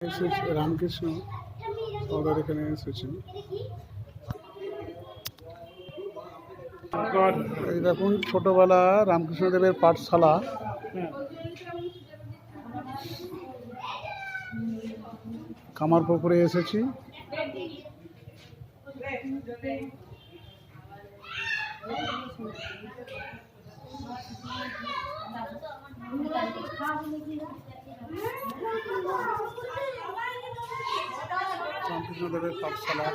রামকৃষ্ণ সর্দার এখানে এসেছেন। এই দেখুন ছোটবেলা রামকৃষ্ণদেবের পাঠশালা। কামারপুকুরে এসেছি। রামকৃষ্ণদেবের পাঠশালা।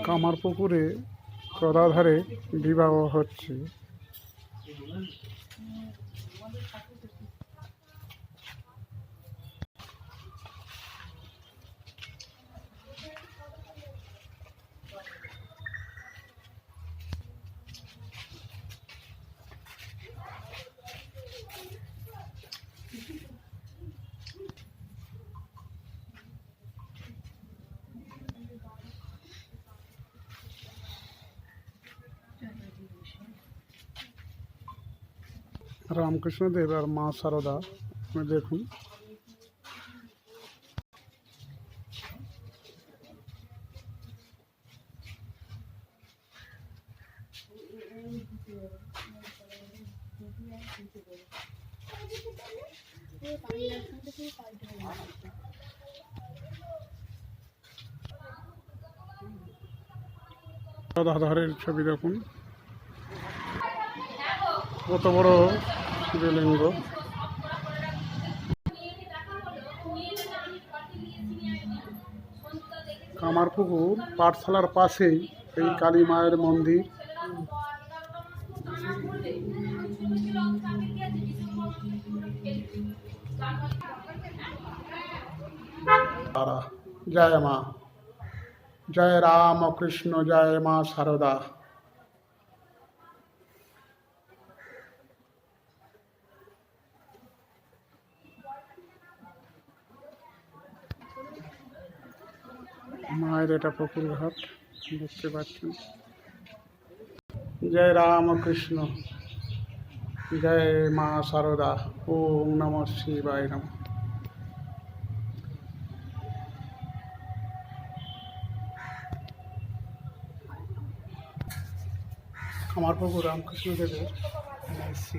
কামারপুকুরে গদাধারে বিবাহ হচ্ছে। রামকৃষ্ণদেব আর মা সারদা দেখুন। গদাধরের ছবি দেখুন, কত বড় শিবলিঙ্গ। কামারপুকুর পাঠশালার পাশেই এই কালী মায়ের মন্দির। জয় মা, জয় রাম কৃষ্ণ, জয় মা সারদা। মায়ের এটা পুকুর ঘাট দেখতে পাচ্ছেন। জয় রাম কৃষ্ণ, জয় মা সারদা। ওম নমঃ শিবায় নমঃ। কামারপুকুর রামকৃষ্ণদেবের এসেছি।